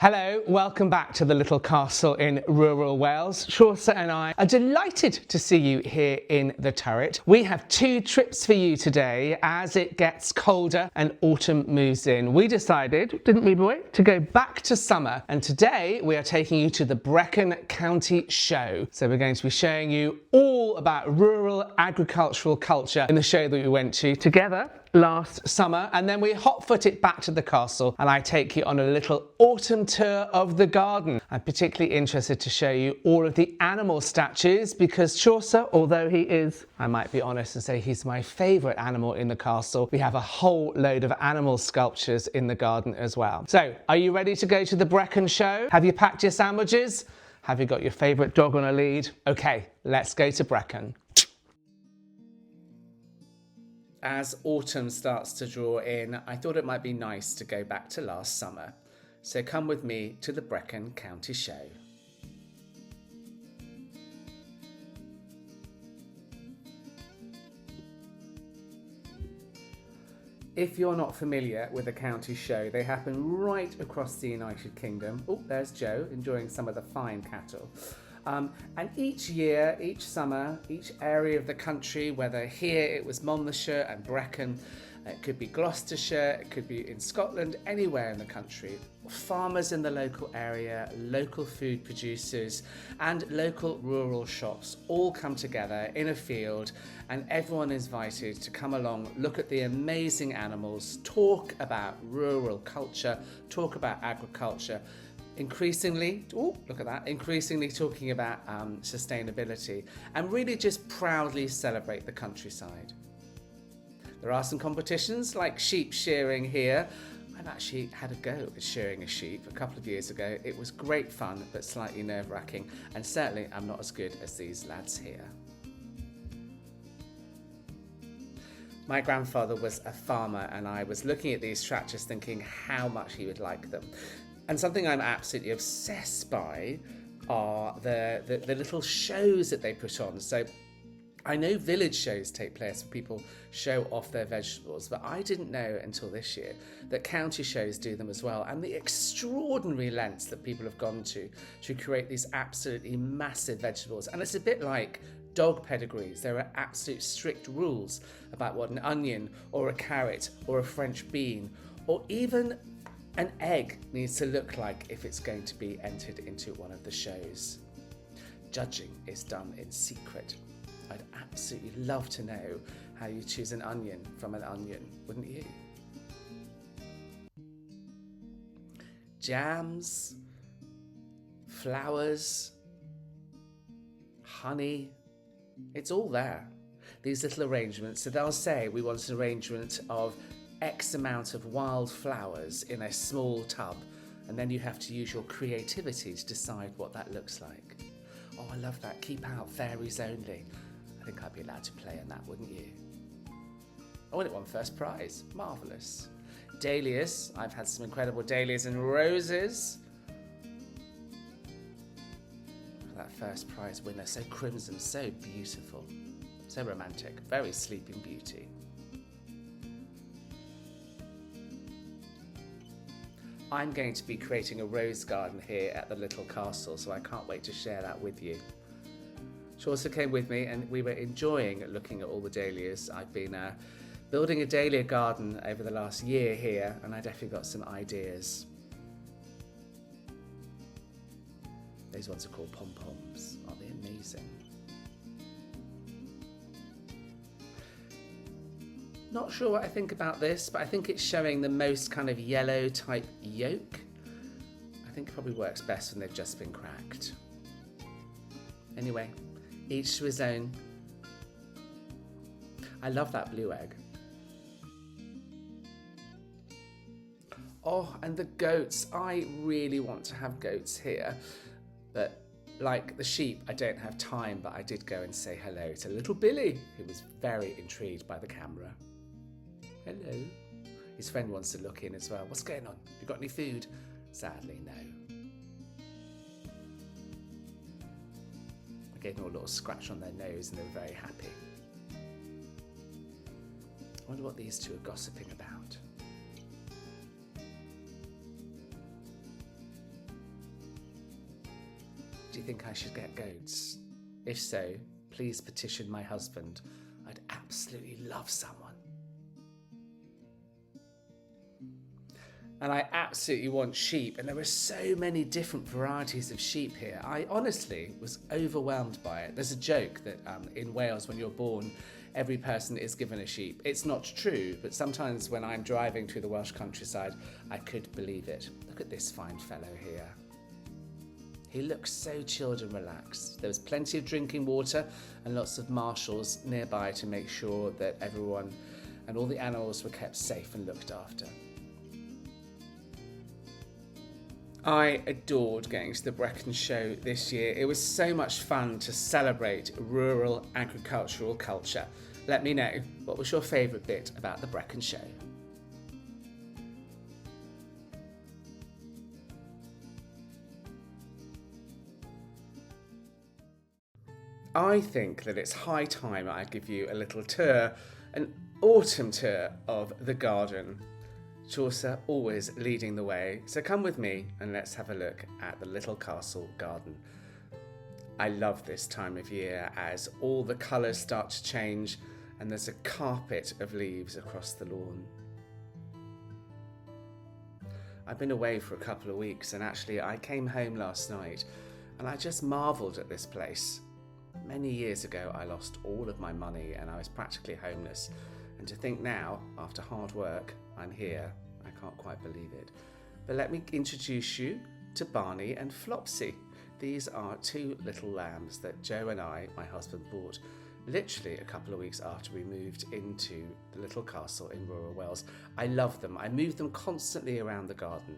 Hello, welcome back to the little castle in rural Wales. Chaucer and I are delighted to see you here in the turret. We have two trips for you today as it gets colder and autumn moves in. We decided, didn't we boy, to go back to summer, and today we are taking you to the Brecon County Show. So we're going to be showing you all about rural agricultural culture in the show that we went to together last summer, and then we hot-foot it back to the castle and I take you on a little autumn tour of the garden. I'm particularly interested to show you all of the animal statues because Chaucer, although he is, I might be honest and say he's my favourite animal in the castle, we have a whole load of animal sculptures in the garden as well. So, are you ready to go to the Brecon Show? Have you packed your sandwiches? Have you got your favourite dog on a lead? Okay, let's go to Brecon. As autumn starts to draw in, I thought it might be nice to go back to last summer. So come with me to the Brecon County Show. If you're not familiar with the county show, they happen right across the United Kingdom. Oh, there's Joe enjoying some of the fine cattle. And each year, each summer, each area of the country, whether here it was Monmouthshire and Brecon, it could be Gloucestershire, it could be in Scotland, anywhere in the country, farmers in the local area, local food producers and local rural shops all come together in a field, and everyone is invited to come along, look at the amazing animals, talk about rural culture, talk about agriculture. Increasingly talking about sustainability, and really just proudly celebrate the countryside. There are some competitions like sheep shearing here. I've actually had a go at shearing a sheep a couple of years ago. It was great fun, but slightly nerve-wracking, and certainly I'm not as good as these lads here. My grandfather was a farmer, and I was looking at these tractors thinking how much he would like them. And something I'm absolutely obsessed by are the little shows that they put on. So I know village shows take place where people show off their vegetables, but I didn't know until this year that county shows do them as well, and the extraordinary lengths that people have gone to create these absolutely massive vegetables. And it's a bit like dog pedigrees. There are absolute strict rules about what an onion or a carrot or a French bean or even an egg needs to look like if it's going to be entered into one of the shows. Judging is done in secret. I'd absolutely love to know how you choose an onion from an onion, wouldn't you? Jams, flowers, honey, it's all there. These little arrangements, so they'll say we want an arrangement of X amount of wild flowers in a small tub, and then you have to use your creativity to decide what that looks like. Oh, I love that. Keep out, fairies only. I think I'd be allowed to play in that, wouldn't you? Oh, and it won first prize. Marvellous. Dahlias. I've had some incredible dahlias and roses. That first prize winner, so crimson, so beautiful, so romantic, very Sleeping Beauty. I'm going to be creating a rose garden here at the little castle, so I can't wait to share that with you. Chaucer came with me and we were enjoying looking at all the dahlias. I've been building a dahlia garden over the last year here, and I definitely got some ideas. These ones are called pom-poms. Aren't they amazing? Not sure what I think about this, but I think it's showing the most kind of yellow type yolk. I think it probably works best when they've just been cracked. Anyway, each to his own. I love that blue egg. Oh, and the goats. I really want to have goats here, but like the sheep, I don't have time, but I did go and say hello to little Billy, who was very intrigued by the camera. Hello. His friend wants to look in as well. What's going on? You got any food? Sadly, no. I gave them a little scratch on their nose and they were very happy. I wonder what these two are gossiping about. Do you think I should get goats? If so, please petition my husband. I'd absolutely love someone. And I absolutely want sheep, and there are so many different varieties of sheep here. I honestly was overwhelmed by it. There's a joke that in Wales, when you're born, every person is given a sheep. It's not true, but sometimes when I'm driving through the Welsh countryside, I could believe it. Look at this fine fellow here. He looks so chilled and relaxed. There was plenty of drinking water and lots of marshals nearby to make sure that everyone and all the animals were kept safe and looked after. I adored going to the Brecon Show this year. It was so much fun to celebrate rural agricultural culture. Let me know, what was your favourite bit about the Brecon Show? I think that it's high time I give you a little tour, an autumn tour of the garden. Chaucer always leading the way, so come with me and let's have a look at the Little Castle garden. I love this time of year as all the colours start to change and there's a carpet of leaves across the lawn. I've been away for a couple of weeks and actually I came home last night and I just marvelled at this place. Many years ago I lost all of my money and I was practically homeless, and to think now, after hard work, I'm here, I can't quite believe it. But let me introduce you to Barney and Flopsy. These are two little lambs that Joe and I, my husband, bought literally a couple of weeks after we moved into the little castle in rural Wales. I love them. I move them constantly around the garden,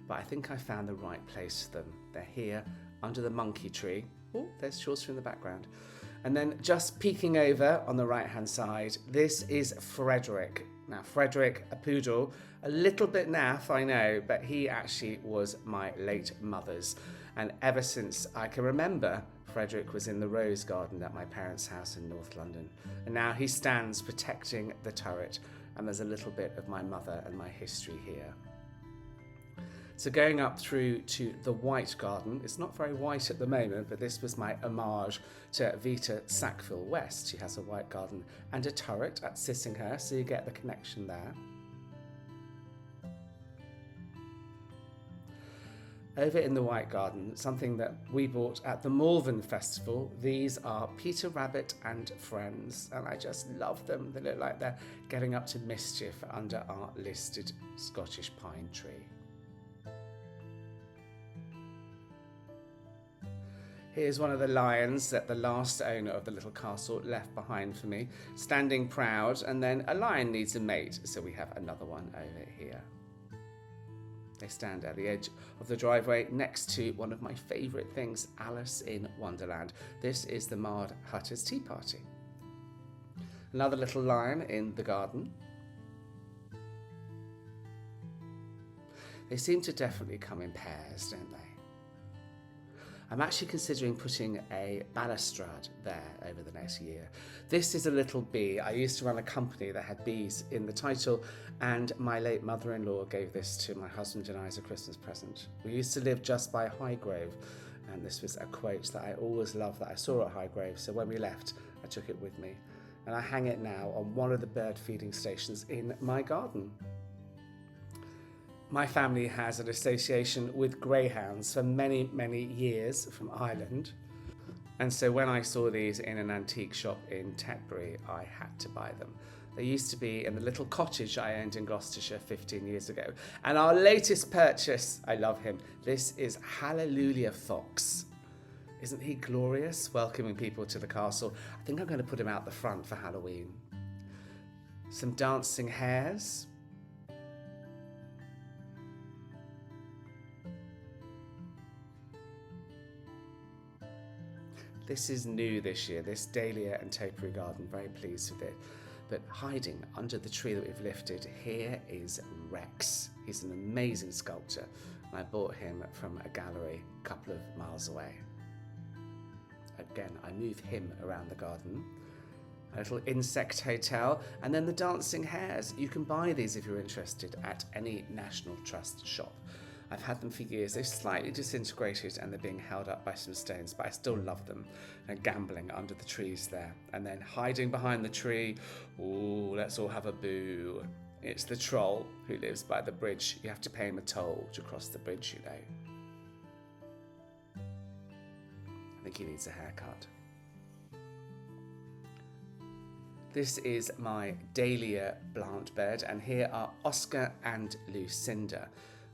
but I think I found the right place for them. They're here under the monkey tree. Oh, there's Chaucer in the background. And then just peeking over on the right-hand side, this is Frederick. Now, Frederick, a poodle, a little bit naff, I know, but he actually was my late mother's. And ever since I can remember, Frederick was in the rose garden at my parents' house in North London. And now he stands protecting the turret, and there's a little bit of my mother and my history here. So going up through to the white garden, it's not very white at the moment, but this was my homage to Vita Sackville West. She has a white garden and a turret at Sissinghurst, so you get the connection there. Over in the white garden, something that we bought at the Malvern Festival, these are Peter Rabbit and Friends, and I just love them. They look like they're getting up to mischief under our listed Scottish pine tree. Here's one of the lions that the last owner of the little castle left behind for me, standing proud, and then a lion needs a mate, so we have another one over here. They stand at the edge of the driveway next to one of my favourite things, Alice in Wonderland. This is the Mad Hatter's Tea Party. Another little lion in the garden. They seem to definitely come in pairs, don't they? I'm actually considering putting a balustrade there over the next year. This is a little bee. I used to run a company that had bees in the title, and my late mother-in-law gave this to my husband and I as a Christmas present. We used to live just by Highgrove, and this was a quote that I always loved that I saw at Highgrove, so when we left, I took it with me. And I hang it now on one of the bird feeding stations in my garden. My family has an association with greyhounds for many, many years from Ireland. And so when I saw these in an antique shop in Tetbury, I had to buy them. They used to be in the little cottage I owned in Gloucestershire 15 years ago. And our latest purchase, I love him, this is Hallelujah Fox. Isn't he glorious, welcoming people to the castle? I think I'm going to put him out the front for Halloween. Some dancing hares. This is new this year, this dahlia and topiary garden, very pleased with it. But hiding under the tree that we've lifted, here is Rex. He's an amazing sculptor, and I bought him from a gallery a couple of miles away. Again, I move him around the garden. A little insect hotel, and then the dancing hares. You can buy these if you're interested at any National Trust shop. I've had them for years. They've slightly disintegrated and they're being held up by some stones, but I still love them. And gambling under the trees there. And then hiding behind the tree. Ooh, let's all have a boo. It's the troll who lives by the bridge. You have to pay him a toll to cross the bridge, you know. I think he needs a haircut. This is my Dahlia plant bed, and here are Oscar and Lucinda.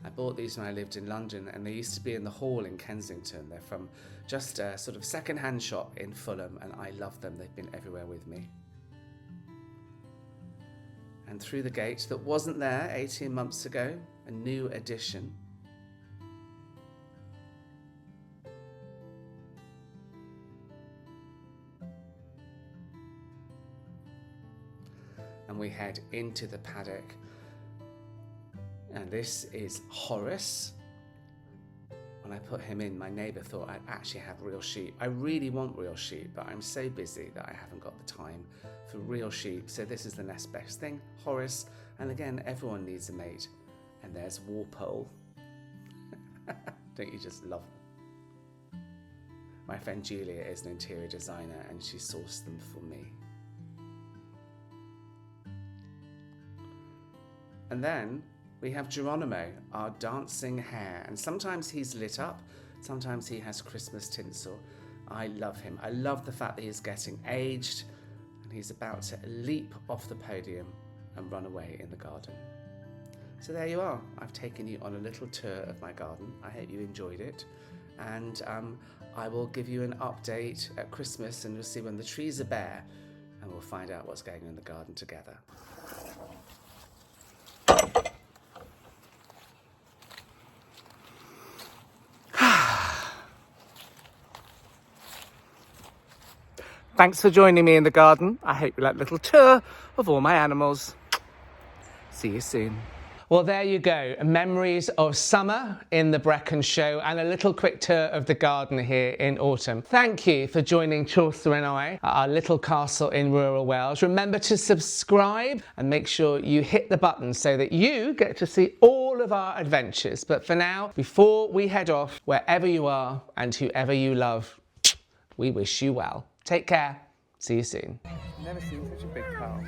I bought these when I lived in London, and they used to be in the hall in Kensington. They're from just a sort of second-hand shop in Fulham, and I love them. They've been everywhere with me. And through the gate that wasn't there 18 months ago, a new addition. And we head into the paddock. And this is Horace. When I put him in, my neighbour thought I'd actually have real sheep. I really want real sheep, but I'm so busy that I haven't got the time for real sheep. So this is the next best thing, Horace. And again, everyone needs a mate. And there's Walpole. Don't you just love them? My friend Julia is an interior designer, and she sourced them for me. And then we have Geronimo, our dancing hare, and sometimes he's lit up, sometimes he has Christmas tinsel. I love him. I love the fact that he's getting aged and he's about to leap off the podium and run away in the garden. So there you are. I've taken you on a little tour of my garden. I hope you enjoyed it. And I will give you an update at Christmas, and you'll see when the trees are bare, and we'll find out what's going on in the garden together. Thanks for joining me in the garden. I hope you like a little tour of all my animals. See you soon. Well, there you go. Memories of summer in the Brecon Show and a little quick tour of the garden here in autumn. Thank you for joining Chaucer and I at our little castle in rural Wales. Remember to subscribe and make sure you hit the button so that you get to see all of our adventures. But for now, before we head off, wherever you are and whoever you love, we wish you well. Take care. See you soon. Never seen such a big cow.